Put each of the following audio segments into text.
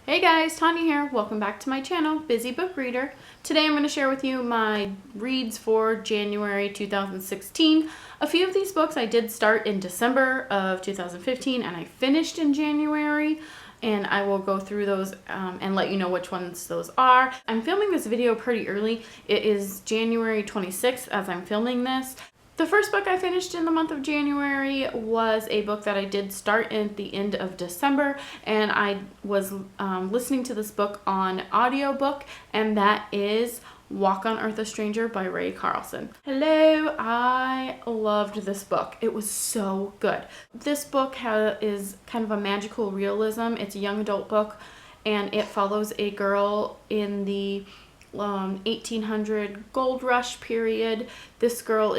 Hey guys, Tanya here. Welcome back to my channel, Busy Book Reader. Today I'm going to share with you my reads for January 2016. A few of these books I did start in December of 2015 and I finished in January, and I will go through those and let you know which ones those are. I'm filming this video pretty early. It is January 26th as I'm filming this. The first book I finished in the month of January was a book that I did start at the end of December, and I was listening to this book on audiobook, and that is Walk on Earth a Stranger by Ray Carlson. Hello, I loved this book. It was so good. This book is kind of a magical realism. It's a young adult book, and it follows a girl in the 1800 gold rush period. This girl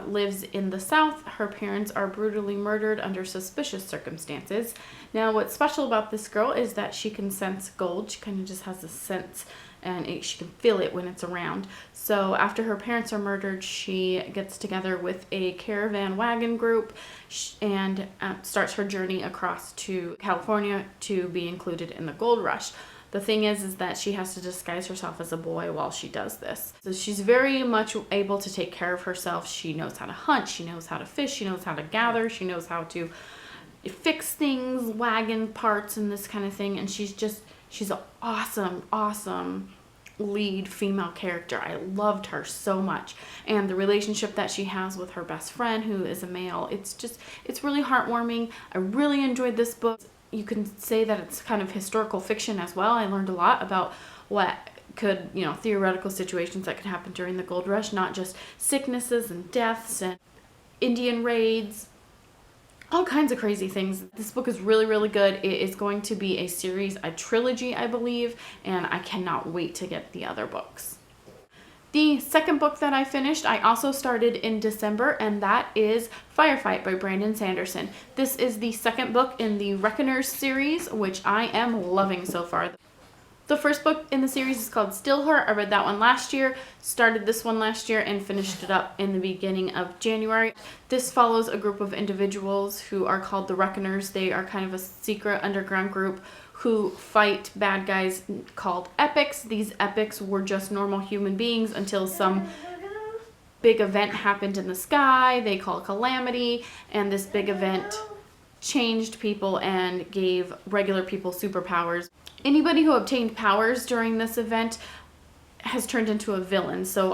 lives in the South. Her parents are brutally murdered under suspicious circumstances. Now, what's special about this girl is that she can sense gold. She kind of just has a sense, and she can feel it when it's around. So after her parents are murdered, she gets together with a caravan wagon group and starts her journey across to California to be included in the gold rush. The thing is that she has to disguise herself as a boy while she does this. So she's very much able to take care of herself. She knows how to hunt, she knows how to fish, she knows how to gather, she knows how to fix things, wagon parts and this kind of thing. And she's an awesome lead female character. I loved her so much. And the relationship that she has with her best friend, who is a male, it's really heartwarming. I really enjoyed this book. You can say that it's kind of historical fiction as well. I learned a lot about what could, theoretical situations that could happen during the gold rush, not just sicknesses and deaths and Indian raids, all kinds of crazy things. This book is really, really good. It is going to be a trilogy, I believe, and I cannot wait to get the other books. The second book that I finished, I also started in December, and that is Firefight by Brandon Sanderson. This is the second book in the Reckoners series, which I am loving so far. The first book in the series is called Still Her. I read that one last year, started this one last year, and finished it up in the beginning of January. This follows a group of individuals who are called the Reckoners. They are kind of a secret underground group who fight bad guys called epics. These epics were just normal human beings until some big event happened in the sky they call Calamity, and this big event changed people and gave regular people superpowers. Anybody who obtained powers during this event has turned into a villain. So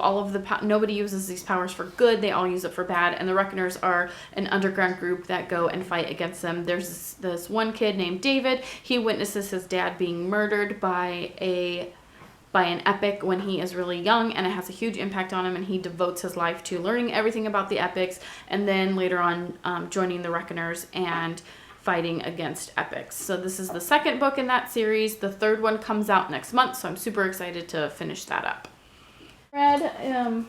nobody uses these powers for good, they all use it for bad, and the Reckoners are an underground group that go and fight against them. There's this one kid named David. He witnesses his dad being murdered by an epic when he is really young, and it has a huge impact on him, and he devotes his life to learning everything about the epics, and then later on joining the Reckoners and fighting against epics. So this is the second book in that series. The third one comes out next month, so I'm super excited to finish that up. Read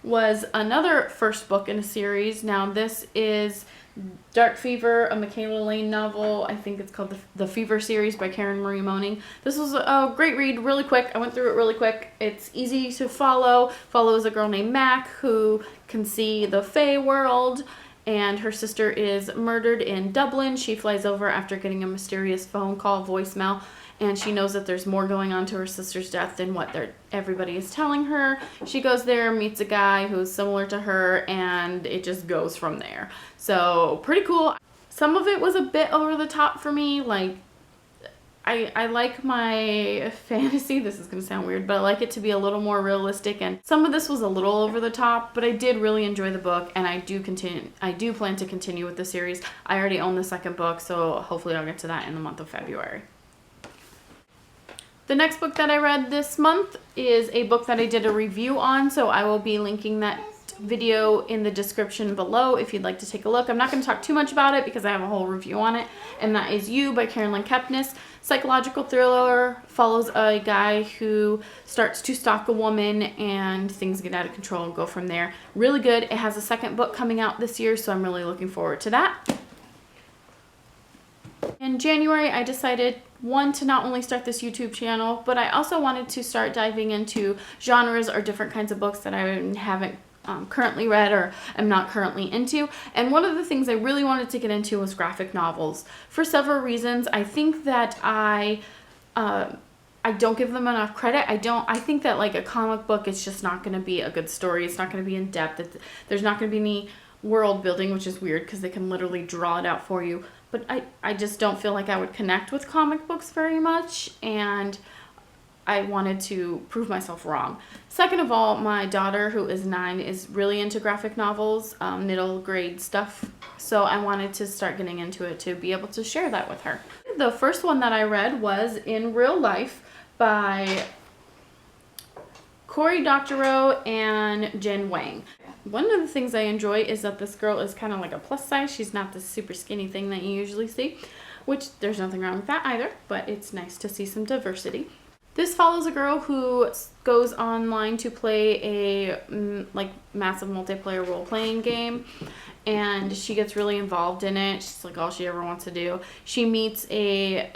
was another first book in a series. Now this is Dark Fever, a Michaela Lane novel. I think it's called the Fever series by Karen Marie Moning. This was a great read, really quick. I went through it really quick. It's easy to follows a girl named Mac who can see the Fae world, and her sister is murdered in Dublin. She flies over after getting a mysterious phone call voicemail, and she knows that there's more going on to her sister's death than what everybody is telling her. She goes there, meets a guy who's similar to her, and it just goes from there. So pretty cool. Some of it was a bit over the top for me. Like, I like my fantasy, this is going to sound weird, but I like it to be a little more realistic, and some of this was a little over the top, but I did really enjoy the book, and I do plan to continue with the series. I already own the second book, so hopefully I'll get to that in the month of February. The next book that I read this month is a book that I did a review on, so I will be linking that video in the description below if you'd like to take a look. I'm not going to talk too much about it because I have a whole review on it, and that is You by Carolyn Kepnes. Psychological thriller, follows a guy who starts to stalk a woman and things get out of control and go from there. Really good. It has a second book coming out this year, so I'm really looking forward to that. In January, I decided, to not only start this YouTube channel, but I also wanted to start diving into genres or different kinds of books that I haven't currently read or am not currently into. And one of the things I really wanted to get into was graphic novels for several reasons. I think that I I don't give them enough credit. I think that like a comic book, it's just not going to be a good story. It's not going to be in depth. There's not going to be any world building, which is weird because they can literally draw it out for you. But I just don't feel like I would connect with comic books very much, and I wanted to prove myself wrong. Second of all, my daughter, who is 9, is really into graphic novels, middle grade stuff. So I wanted to start getting into it to be able to share that with her. The first one that I read was In Real Life by Cory Doctorow and Jen Wang. One of the things I enjoy is that this girl is kind of like a plus size. She's not this super skinny thing that you usually see, which there's nothing wrong with that either, but it's nice to see some diversity. This follows a girl who goes online to play a like massive multiplayer role-playing game, and she gets really involved in it. She's like all she ever wants to do. She meets a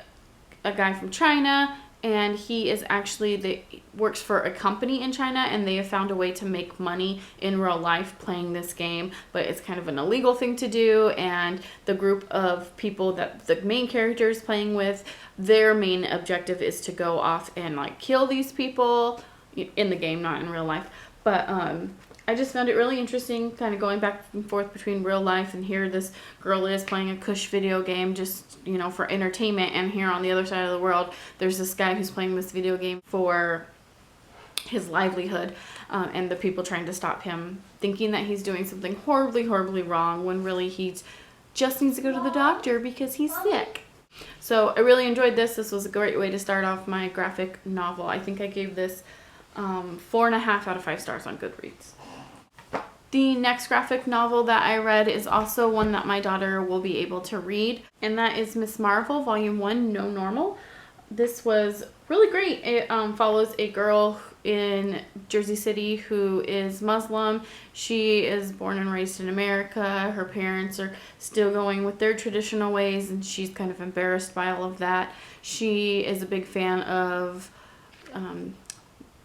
guy from China, and he is actually works for a company in China, and they have found a way to make money in real life playing this game, but it's kind of an illegal thing to do. And the group of people that the main character is playing with, their main objective is to go off and like kill these people in the game, not in real life. But I just found it really interesting, kind of going back and forth between real life, and here this girl is playing a cush video game just, you know, for entertainment, and here on the other side of the world, there's this guy who's playing this video game for his livelihood, and the people trying to stop him, thinking that he's doing something horribly, horribly wrong, when really he just needs to go to the doctor because he's sick. So I really enjoyed this. This was a great way to start off my graphic novel. I think I gave this 4.5 out of 5 stars on Goodreads. The next graphic novel that I read is also one that my daughter will be able to read, and that is Miss Marvel, Volume 1, No Normal. This was really great. It follows a girl in Jersey City who is Muslim. She is born and raised in America. Her parents are still going with their traditional ways, and she's kind of embarrassed by all of that. She is a big fan of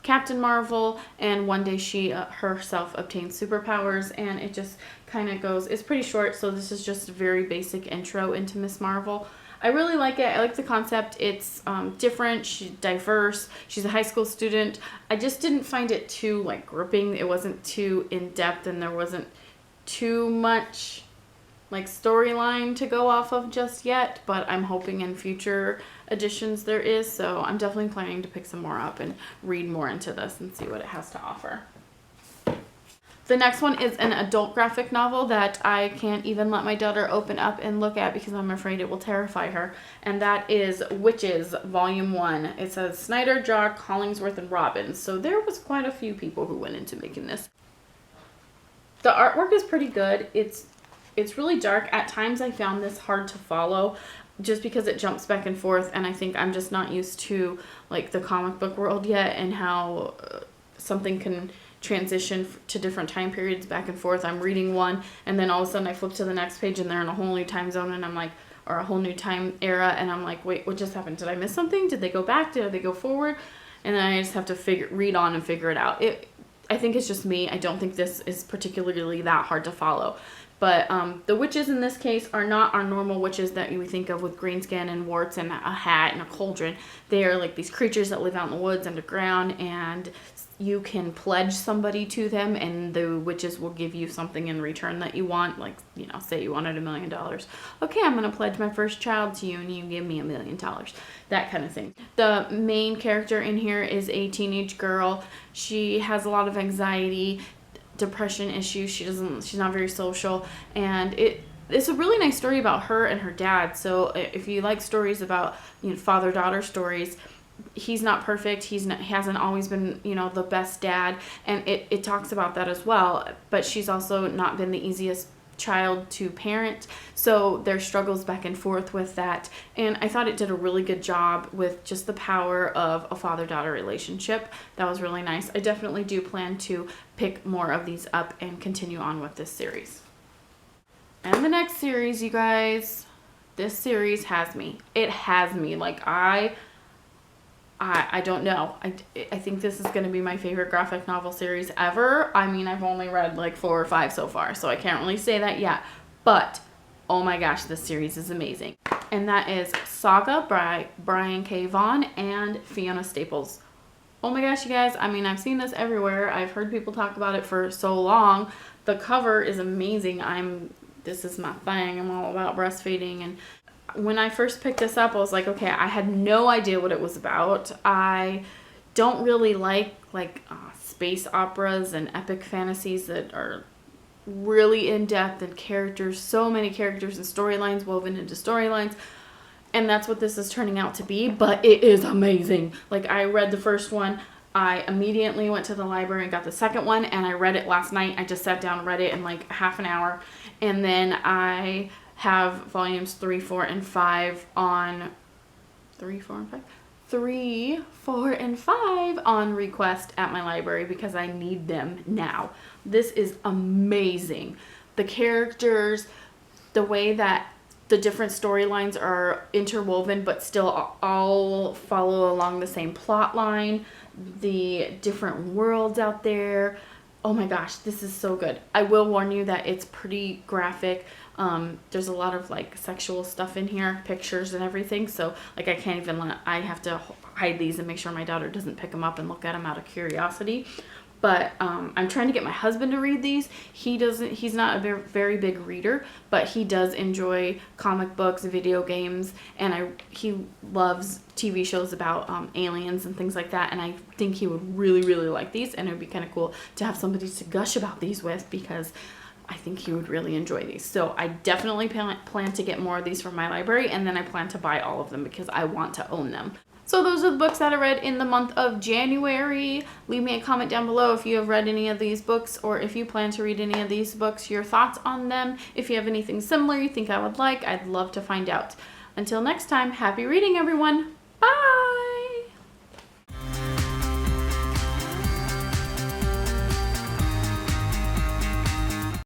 Captain Marvel, and one day she herself obtains superpowers, and it just kind of goes, it's pretty short, so this is just a very basic intro into Miss Marvel. I really like it. I like the concept. It's different. She's diverse. She's a high school student. I just didn't find it too like gripping. It wasn't too in-depth, and there wasn't too much like storyline to go off of just yet, but I'm hoping in future editions there is, so I'm definitely planning to pick some more up and read more into this and see what it has to offer. The next one is an adult graphic novel that I can't even let my daughter open up and look at because I'm afraid it will terrify her, and that is Witches, Volume 1. It says Snyder, Jock, Hollingsworth, and Robbins, so there was quite a few people who went into making this. The artwork is pretty good. It's really dark. At times I found this hard to follow just because it jumps back and forth, and I think I'm just not used to like the comic book world yet, and how something can transition to different time periods back and forth. I'm reading one, and then all of a sudden I flip to the next page and they're in a whole new time zone, and I'm like, or a whole new time era, and I'm like, wait, what just happened? Did I miss something? Did they go back? Did they go forward? And then I just have to read on and figure it out. I think it's just me. I don't think this is particularly that hard to follow. But the witches in this case are not our normal witches that we think of with green skin and warts and a hat and a cauldron. They are like these creatures that live out in the woods underground, and you can pledge somebody to them, and the witches will give you something in return that you want. Like, you know, say you wanted $1 million. Okay, I'm going to pledge my first child to you, and you give me $1 million. That kind of thing. The main character in here is a teenage girl. She has a lot of anxiety, depression issues. She's not very social, and it's a really nice story about her and her dad. So if you like stories about, you know, father-daughter stories, he's not perfect. He hasn't always been, you know, the best dad, and it talks about that as well. But she's also not been the easiest child to parent, so there's struggles back and forth with that. And I thought it did a really good job with just the power of a father-daughter relationship. That was really nice. I definitely do plan to pick more of these up and continue on with this series. And the next series, you guys, this series has me. It has me. Like, I don't know. I think this is going to be my favorite graphic novel series ever. I mean, I've only read like 4 or 5 so far, so I can't really say that yet. But, oh my gosh, this series is amazing. and that is Saga by Brian K. Vaughan and Fiona Staples. Oh my gosh, you guys, I mean, I've seen this everywhere. I've heard people talk about it for so long. The cover is amazing. This is my thing. I'm all about breastfeeding. And when I first picked this up, I was like, okay, I had no idea what it was about. I don't really like space operas and epic fantasies that are really in-depth and characters, so many characters and storylines woven into storylines. And that's what this is turning out to be, but it is amazing. Like, I read the first one, I immediately went to the library and got the second one, and I read it last night. I just sat down and read it in like half an hour. And then I have volumes 3, 4, and 5 on 3, 4, and 5 on request at my library because I need them now. This is amazing. The characters, the way that the different storylines are interwoven but still all follow along the same plot line, the different worlds out there. Oh my gosh, this is so good. I will warn you that it's pretty graphic. There's a lot of like sexual stuff in here, pictures and everything. So like I have to hide these and make sure my daughter doesn't pick them up and look at them out of curiosity. But I'm trying to get my husband to read these. He's not a very big reader, but he does enjoy comic books, video games, and he loves TV shows about aliens and things like that. And I think he would really, really like these, and it would be kind of cool to have somebody to gush about these with, because I think he would really enjoy these. So I definitely plan to get more of these from my library, and then I plan to buy all of them because I want to own them. So those are the books that I read in the month of January. Leave me a comment down below if you have read any of these books, or if you plan to read any of these books, your thoughts on them. If you have anything similar you think I would like, I'd love to find out. Until next time, happy reading, everyone!